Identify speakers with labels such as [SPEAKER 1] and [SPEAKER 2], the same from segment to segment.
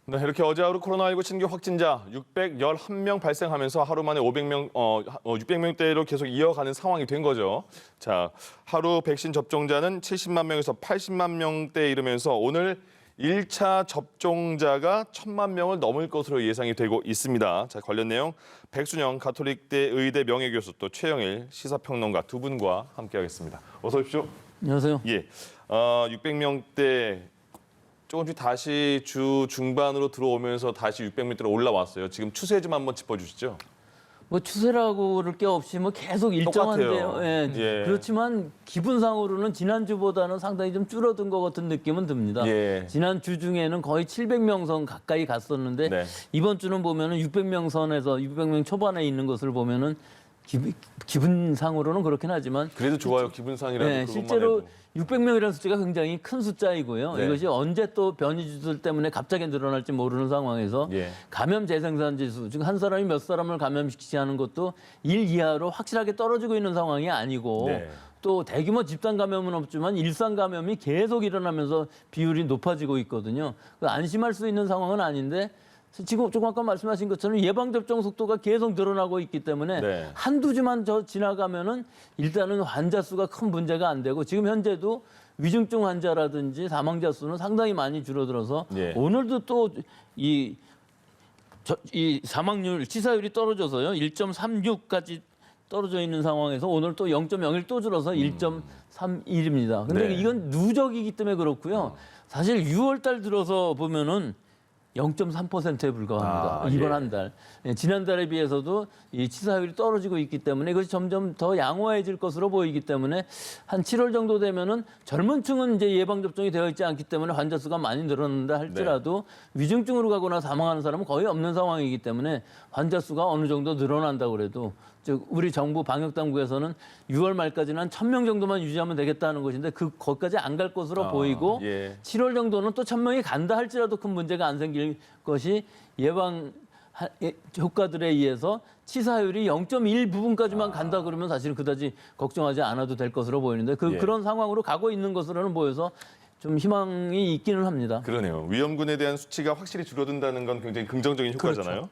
[SPEAKER 1] 네, 이렇게 어제 하루 코로나19 신규 확진자 611명 발생하면서 하루 만에 600명대로 계속 이어가는 상황이 된 거죠. 자, 하루 백신 접종자는 70만 명에서 80만 명대에 이르면서 오늘 1차 접종자가 1,000만 명을 넘을 것으로 예상이 되고 있습니다. 자, 관련 내용 백순영 가톨릭대 의대 명예교수 또 최영일 시사평론가 두 분과 함께하겠습니다. 어서 오십시오.
[SPEAKER 2] 안녕하세요.
[SPEAKER 1] 예, 600명대 조금씩 다시 주 중반으로 들어오면서 다시 600m대로 올라왔어요. 지금 추세 좀 한번 짚어주시죠.
[SPEAKER 2] 뭐 추세라고 그럴 게 없이 뭐 계속 일정한데요. 예.
[SPEAKER 1] 예.
[SPEAKER 2] 그렇지만 기분상으로는 지난주보다는 상당히 좀 줄어든 것 같은 느낌은 듭니다.
[SPEAKER 1] 예.
[SPEAKER 2] 지난주 중에는 거의 700명 선 가까이 갔었는데
[SPEAKER 1] 네.
[SPEAKER 2] 이번 주는 보면은 600명 선에서 600명 초반에 있는 것을 보면은 기분상으로는 그렇긴 하지만
[SPEAKER 1] 그래도 좋아요. 기분상이라도
[SPEAKER 2] 네,
[SPEAKER 1] 그것만
[SPEAKER 2] 실제로
[SPEAKER 1] 해도.
[SPEAKER 2] 600명이라는 숫자가 굉장히 큰 숫자이고요.
[SPEAKER 1] 네.
[SPEAKER 2] 이것이 언제 또 변이주들 때문에 갑자기 늘어날지 모르는 상황에서
[SPEAKER 1] 예.
[SPEAKER 2] 감염 재생산 지수, 즉 한 사람이 몇 사람을 감염시키지 않은 것도 1 이하로 확실하게 떨어지고 있는 상황이 아니고
[SPEAKER 1] 네.
[SPEAKER 2] 또 대규모 집단 감염은 없지만 일상 감염이 계속 일어나면서 비율이 높아지고 있거든요. 안심할 수 있는 상황은 아닌데 지금 조금 아까 말씀하신 것처럼 예방접종 속도가 계속 늘어나고 있기 때문에
[SPEAKER 1] 네.
[SPEAKER 2] 한두 주만 더 지나가면은 일단은 환자 수가 큰 문제가 안 되고 지금 현재도 위중증 환자라든지 사망자 수는 상당히 많이 줄어들어서
[SPEAKER 1] 예.
[SPEAKER 2] 오늘도 또 이 사망률, 치사율이 떨어져서요. 1.36까지 떨어져 있는 상황에서 오늘 또 0.01 또 줄어서 1.31입니다. 근데
[SPEAKER 1] 네.
[SPEAKER 2] 이건 누적이기 때문에 그렇고요. 사실 6월 달 들어서 보면은 0.3%에 불과합니다.
[SPEAKER 1] 아,
[SPEAKER 2] 이번
[SPEAKER 1] 예.
[SPEAKER 2] 한 달. 지난달에 비해서도 이 치사율이 떨어지고 있기 때문에 이것이 점점 더 양호해질 것으로 보이기 때문에 한 7월 정도 되면은 젊은 층은 이제 예방접종이 되어 있지 않기 때문에 환자 수가 많이 늘어난다 할지라도 위중증으로 가거나 사망하는 사람은 거의 없는 상황이기 때문에 환자 수가 어느 정도 늘어난다고 그래도 즉 우리 정부 방역당국에서는 6월 말까지는 한 1,000명 정도만 유지하면 되겠다는 것인데 거기까지 안 갈 것으로 보이고
[SPEAKER 1] 예.
[SPEAKER 2] 7월 정도는 또 1,000명이 간다 할지라도 큰 문제가 안 생길 것이 예방 효과들에 의해서 치사율이 0.1 부분까지만 간다 그러면 사실은 그다지 걱정하지 않아도 될 것으로 보이는데
[SPEAKER 1] 예.
[SPEAKER 2] 그런 상황으로 가고 있는 것으로는 보여서 좀 희망이 있기는 합니다.
[SPEAKER 1] 그러네요. 위험군에 대한 수치가 확실히 줄어든다는 건 굉장히 긍정적인 효과잖아요.
[SPEAKER 3] 그렇죠.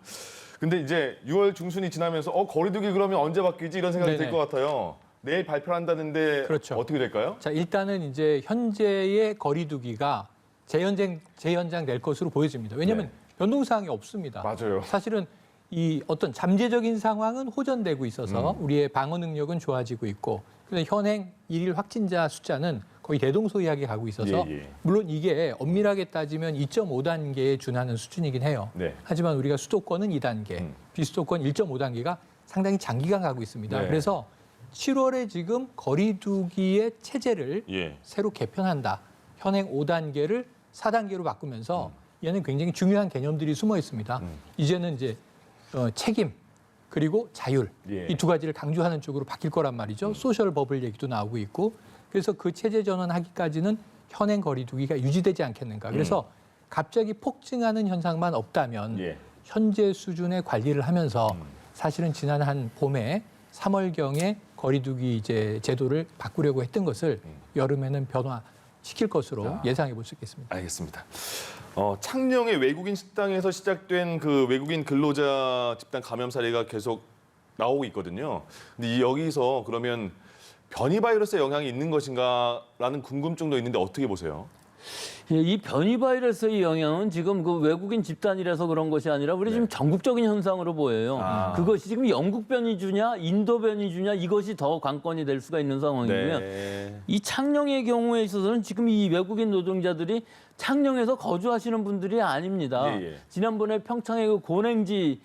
[SPEAKER 1] 근데 이제 6월 중순이 지나면서 거리두기 그러면 언제 바뀌지 이런 생각이 들
[SPEAKER 3] 네네.
[SPEAKER 1] 것 같아요. 내일 발표한다는데
[SPEAKER 3] 그렇죠.
[SPEAKER 1] 어떻게 될까요?
[SPEAKER 3] 자, 일단은 이제 현재의 거리두기가 재연장 될 것으로 보여집니다. 왜냐하면
[SPEAKER 1] 네.
[SPEAKER 3] 변동사항이 없습니다.
[SPEAKER 1] 맞아요.
[SPEAKER 3] 사실은 이 어떤 잠재적인 상황은 호전되고 있어서 우리의 방어 능력은 좋아지고 있고 그래서 현행 일일 확진자 숫자는 거의 대동소이하게 가고 있어서
[SPEAKER 1] 예, 예.
[SPEAKER 3] 물론 이게 엄밀하게 따지면 2.5단계에 준하는 수준이긴 해요.
[SPEAKER 1] 네.
[SPEAKER 3] 하지만 우리가 수도권은 2단계, 비수도권 1.5단계가 상당히 장기간 가고 있습니다.
[SPEAKER 1] 네.
[SPEAKER 3] 그래서 7월에 지금 거리두기의 체제를
[SPEAKER 1] 예.
[SPEAKER 3] 새로 개편한다. 현행 5단계를 4단계로 바꾸면서 얘는 굉장히 중요한 개념들이 숨어 있습니다. 이제는 이제 책임 그리고 자율
[SPEAKER 1] 예.
[SPEAKER 3] 이 두 가지를 강조하는 쪽으로 바뀔 거란 말이죠. 소셜 버블 얘기도 나오고 있고 그래서 그 체제 전환하기까지는 현행 거리두기가 유지되지 않겠는가. 그래서 갑자기 폭증하는 현상만 없다면
[SPEAKER 1] 예.
[SPEAKER 3] 현재 수준의 관리를 하면서 사실은 지난 한 봄에 3월경에 거리두기 이제 제도를 바꾸려고 했던 것을 여름에는 변화시킬 것으로 예상해 볼 수 있겠습니다.
[SPEAKER 1] 알겠습니다. 창녕의 외국인 식당에서 시작된 그 외국인 근로자 집단 감염 사례가 계속 나오고 있거든요. 근데 여기서 그러면 변이 바이러스의 영향이 있는 것인가라는 궁금증도 있는데 어떻게 보세요?
[SPEAKER 2] 예, 이 변이 바이러스의 영향은 지금 그 외국인 집단이라서 그런 것이 아니라 우리 지금 전국적인 현상으로 보여요. 그것이 지금 영국 변이주냐, 인도 변이주냐 이것이 더 관건이 될 수가 있는 상황이고요.
[SPEAKER 1] 네.
[SPEAKER 2] 이 창녕의 경우에 있어서는 지금 이 외국인 노동자들이 창녕에서 거주하시는 분들이 아닙니다.
[SPEAKER 1] 예, 예.
[SPEAKER 2] 지난번에 평창의 그 고냉지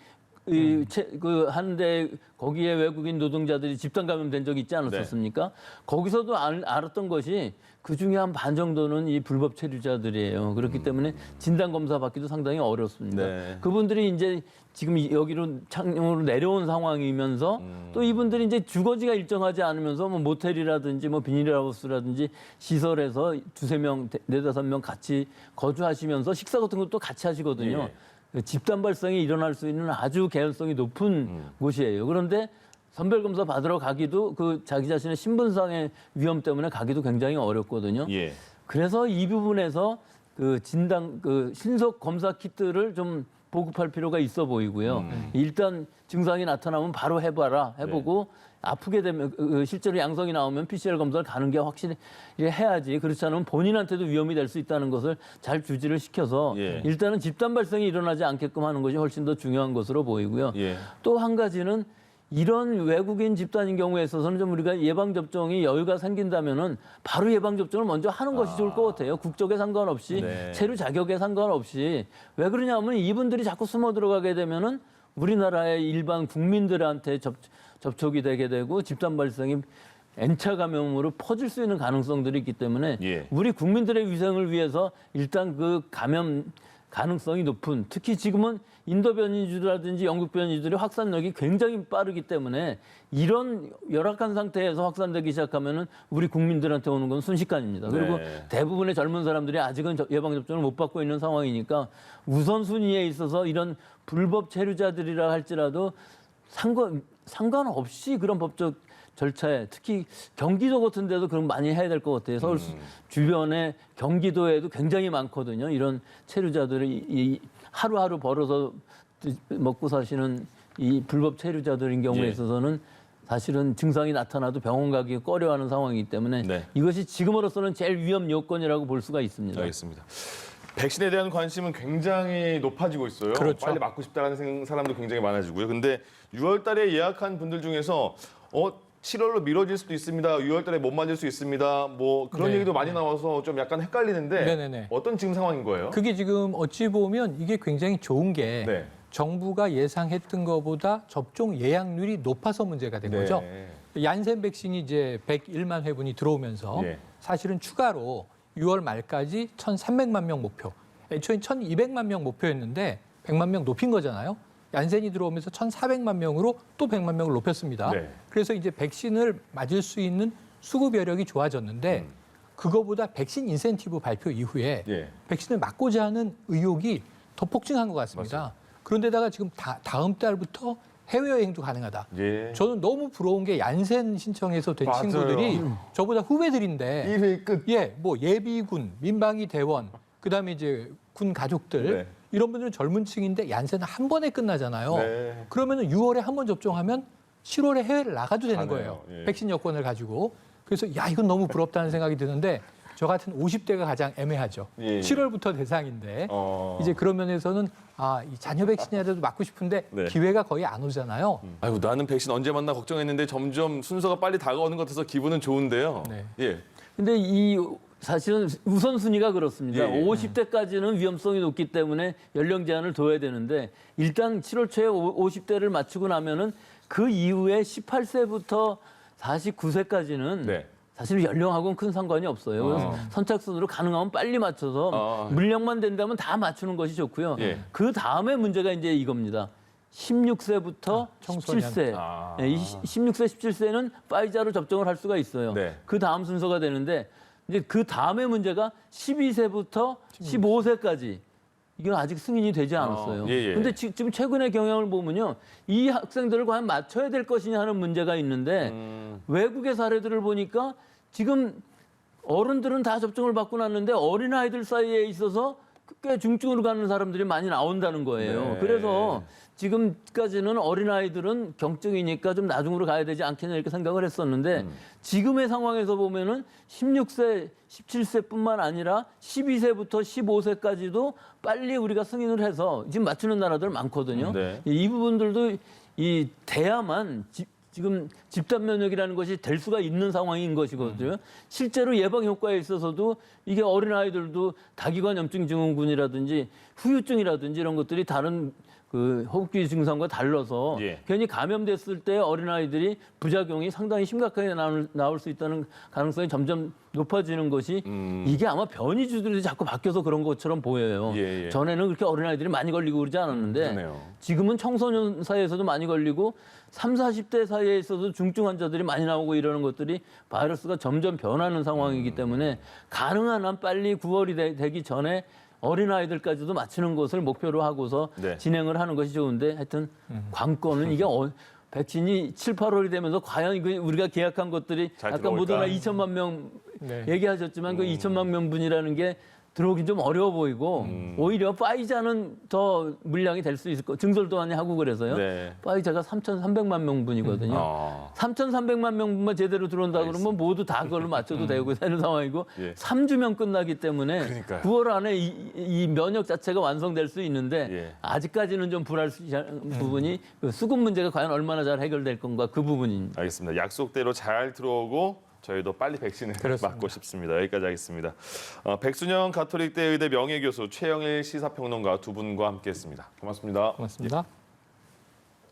[SPEAKER 2] 그 한데 거기에 외국인 노동자들이 집단 감염된 적이 있지 않았었습니까? 거기서도 알았던 것이 그 중에 한 반 정도는 이 불법 체류자들이에요. 그렇기 때문에 진단 검사 받기도 상당히 어렵습니다.
[SPEAKER 1] 네.
[SPEAKER 2] 그분들이 이제 지금 여기로 창녕으로 내려온 상황이면서 또 이분들이 이제 주거지가 일정하지 않으면서 뭐 모텔이라든지 뭐 비닐하우스라든지 시설에서 두세 명, 네다섯 명 같이 거주하시면서 식사 같은 것도 같이 하시거든요.
[SPEAKER 1] 예.
[SPEAKER 2] 집단 발생이 일어날 수 있는 아주 개연성이 높은 곳이에요. 그런데 선별검사 받으러 가기도 그 자기 자신의 신분상의 위험 때문에 가기도 굉장히 어렵거든요.
[SPEAKER 1] 예.
[SPEAKER 2] 그래서 이 부분에서 그 진단 그 신속 검사 키트를 좀 보급할 필요가 있어 보이고요. 일단 증상이 나타나면 바로 해보고 아프게 되면 실제로 양성이 나오면 PCR 검사를 가는 게 확실히 해야지. 그렇지 않으면 본인한테도 위험이 될 수 있다는 것을 잘 주지를 시켜서
[SPEAKER 1] 예.
[SPEAKER 2] 일단은 집단 발생이 일어나지 않게끔 하는 것이 훨씬 더 중요한 것으로 보이고요.
[SPEAKER 1] 예.
[SPEAKER 2] 또 한 가지는 이런 외국인 집단인 경우에 있어서는 좀 우리가 예방 접종이 여유가 생긴다면은 바로 예방 접종을 먼저 하는 것이 좋을 것 같아요. 국적에 상관없이
[SPEAKER 1] 네.
[SPEAKER 2] 체류 자격에 상관없이. 왜 그러냐면 이분들이 자꾸 숨어 들어가게 되면은 우리나라의 일반 국민들한테 접촉이 되게 되고 집단 발생이 N차 감염으로 퍼질 수 있는 가능성들이 있기 때문에
[SPEAKER 1] 예.
[SPEAKER 2] 우리 국민들의 위생을 위해서 일단 그 감염 가능성이 높은, 특히 지금은 인도 변이주라든지 영국 변이주들의 확산력이 굉장히 빠르기 때문에 이런 열악한 상태에서 확산되기 시작하면은 우리 국민들한테 오는 건 순식간입니다. 그리고
[SPEAKER 1] 네.
[SPEAKER 2] 대부분의 젊은 사람들이 아직은 예방접종을 못 받고 있는 상황이니까 우선순위에 있어서 이런 불법 체류자들이라 할지라도 상관없이 그런 법적 절차에, 특히 경기도 같은 데도 그럼 많이 해야 될 것 같아요. 서울 주변에 경기도에도 굉장히 많거든요. 이런 체류자들이 이 하루하루 벌어서 먹고 사시는 이 불법 체류자들인 경우에
[SPEAKER 1] 예.
[SPEAKER 2] 있어서는 사실은 증상이 나타나도 병원 가기 꺼려하는 상황이기 때문에
[SPEAKER 1] 네.
[SPEAKER 2] 이것이 지금으로서는 제일 위험 요건이라고 볼 수가 있습니다.
[SPEAKER 1] 알겠습니다. 백신에 대한 관심은 굉장히 높아지고 있어요.
[SPEAKER 3] 그렇죠.
[SPEAKER 1] 빨리 맞고 싶다는 사람도 굉장히 많아지고요. 근데 6월 달에 예약한 분들 중에서 7월로 미뤄질 수도 있습니다. 6월 달에 못 맞을 수 있습니다. 뭐 그런
[SPEAKER 3] 네.
[SPEAKER 1] 얘기도 많이 나와서 좀 약간 헷갈리는데
[SPEAKER 3] 네네네.
[SPEAKER 1] 어떤 지금 상황인 거예요?
[SPEAKER 3] 그게 지금 어찌 보면 이게 굉장히 좋은 게
[SPEAKER 1] 네.
[SPEAKER 3] 정부가 예상했던 것보다 접종 예약률이 높아서 문제가 된 거죠. 얀센 백신이 이제 101만 회분이 들어오면서
[SPEAKER 1] 예.
[SPEAKER 3] 사실은 추가로 6월 말까지 1,300만 명 목표. 애초에 1,200만 명 목표였는데 100만 명 높인 거잖아요. 얀센이 들어오면서 1,400만 명으로 또 100만 명을 높였습니다.
[SPEAKER 1] 네.
[SPEAKER 3] 그래서 이제 백신을 맞을 수 있는 수급 여력이 좋아졌는데 그거보다 백신 인센티브 발표 이후에
[SPEAKER 1] 예.
[SPEAKER 3] 백신을 맞고자 하는 의욕이 더 폭증한 것 같습니다.
[SPEAKER 1] 맞습니다.
[SPEAKER 3] 그런데다가 지금 다음 달부터 해외여행도 가능하다.
[SPEAKER 1] 예.
[SPEAKER 3] 저는 너무 부러운 게 얀센 신청해서 된
[SPEAKER 1] 맞아요.
[SPEAKER 3] 친구들이 저보다 후배들인데
[SPEAKER 1] 1회 끝.
[SPEAKER 3] 뭐 예비군, 민방위 대원, 그다음에 이제 군 가족들
[SPEAKER 1] 네.
[SPEAKER 3] 이런 분들은 젊은 층인데 얀센은 한 번에 끝나잖아요.
[SPEAKER 1] 네.
[SPEAKER 3] 그러면은 6월에 한 번 접종하면 7월에 해외를 나가도 되는
[SPEAKER 1] 가네요.
[SPEAKER 3] 거예요.
[SPEAKER 1] 예.
[SPEAKER 3] 백신 여권을 가지고. 그래서 야 이건 너무 부럽다는 생각이 드는데 저 같은 50대가 가장 애매하죠.
[SPEAKER 1] 예.
[SPEAKER 3] 7월부터 대상인데
[SPEAKER 1] 이제
[SPEAKER 3] 이제 그런 면에서는 이 자녀 백신이라도 맞고 싶은데
[SPEAKER 1] 네.
[SPEAKER 3] 기회가 거의 안 오잖아요.
[SPEAKER 1] 아이고 나는 백신 언제 맞나 걱정했는데 점점 순서가 빨리 다가오는 것 같아서 기분은 좋은데요.
[SPEAKER 3] 네.
[SPEAKER 1] 예.
[SPEAKER 2] 근데 이 사실은 우선순위가 그렇습니다.
[SPEAKER 1] 예.
[SPEAKER 2] 50대까지는 위험성이 높기 때문에 연령 제한을 둬야 되는데 일단 7월 초에 50대를 맞추고 나면은 그 이후에 18세부터 49세까지는
[SPEAKER 1] 네.
[SPEAKER 2] 사실 연령하고는 큰 상관이 없어요. 그래서 선착순으로 가능하면 빨리 맞춰서 물량만 된다면 다 맞추는 것이 좋고요.
[SPEAKER 1] 예.
[SPEAKER 2] 그 다음에 문제가 이제 이겁니다. 16세부터
[SPEAKER 3] 청소년.
[SPEAKER 2] 17세. 이 16세, 17세는 파이자로 접종을 할 수가 있어요.
[SPEAKER 1] 네.
[SPEAKER 2] 그 다음 순서가 되는데 이제 그 다음의 문제가 12세부터 15세까지. 이건 아직 승인이 되지 않았어요. 그런데 지금 최근의 경향을 보면요. 이 학생들을 과연 맞춰야 될 것이냐 하는 문제가 있는데 외국의 사례들을 보니까 지금 어른들은 다 접종을 받고 났는데 어린아이들 사이에 있어서 꽤 중증으로 가는 사람들이 많이 나온다는 거예요.
[SPEAKER 1] 네.
[SPEAKER 2] 그래서 지금까지는 어린아이들은 경증이니까 좀 나중으로 가야 되지 않겠냐 이렇게 생각을 했었는데 지금의 상황에서 보면은 16세, 17세뿐만 아니라 12세부터 15세까지도 빨리 우리가 승인을 해서 지금 맞추는 나라들 많거든요.
[SPEAKER 1] 네.
[SPEAKER 2] 이 부분들도 이 돼야만 지금 집단 면역이라는 것이 될 수가 있는 상황인 것이거든요. 실제로 예방 효과에 있어서도 이게 어린아이들도 다기관 염증 증후군이라든지 후유증이라든지 이런 것들이 다른 그 호흡기 증상과 달라서
[SPEAKER 1] 예.
[SPEAKER 2] 괜히 감염됐을 때 어린아이들이 부작용이 상당히 심각하게 나올 수 있다는 가능성이 점점 높아지는 것이 이게 아마 변이주들이 자꾸 바뀌어서 그런 것처럼 보여요.
[SPEAKER 1] 예.
[SPEAKER 2] 전에는 그렇게 어린아이들이 많이 걸리고 그러지 않았는데
[SPEAKER 1] 그러네요.
[SPEAKER 2] 지금은 청소년 사이에서도 많이 걸리고 30, 40대 사이에 있어도 중증 환자들이 많이 나오고 이러는 것들이 바이러스가 점점 변하는 상황이기 때문에 가능한 한 빨리 9월이 되기 전에 어린아이들까지도 맞추는 것을 목표로 하고서
[SPEAKER 1] 네.
[SPEAKER 2] 진행을 하는 것이 좋은데 하여튼 관건은 이게 백신이 7, 8월이 되면서 과연 우리가 계약한 것들이
[SPEAKER 1] 잘
[SPEAKER 2] 아까
[SPEAKER 1] 들어올까?
[SPEAKER 2] 모더나 2천만 명
[SPEAKER 3] 네.
[SPEAKER 2] 얘기하셨지만 그 2천만 명 분이라는 게 들어오긴 좀 어려워 보이고 오히려 파이자는 더 물량이 될 수 있을 거. 증설도 많이 하고 그래서요.
[SPEAKER 1] 네.
[SPEAKER 2] 파이자가 3,300만 명분이거든요. 3,300만 명분만 제대로 들어온다 그러면 모두 다 그걸로 맞춰도 되고 되는 상황이고
[SPEAKER 1] 예.
[SPEAKER 2] 3주면 끝나기 때문에
[SPEAKER 1] 그러니까요.
[SPEAKER 2] 9월 안에 이 면역 자체가 완성될 수 있는데
[SPEAKER 1] 예.
[SPEAKER 2] 아직까지는 좀 불확실한 부분이 그 수급 문제가 과연 얼마나 잘 해결될 건가 그 부분입니다.
[SPEAKER 1] 알겠습니다. 약속대로 잘 들어오고 저희도 빨리 백신을
[SPEAKER 3] 그렇습니다.
[SPEAKER 1] 맞고 싶습니다. 여기까지 하겠습니다. 백순영 가톨릭대 의대 명예교수 최영일 시사평론가 두 분과 함께했습니다. 고맙습니다.
[SPEAKER 3] 고맙습니다.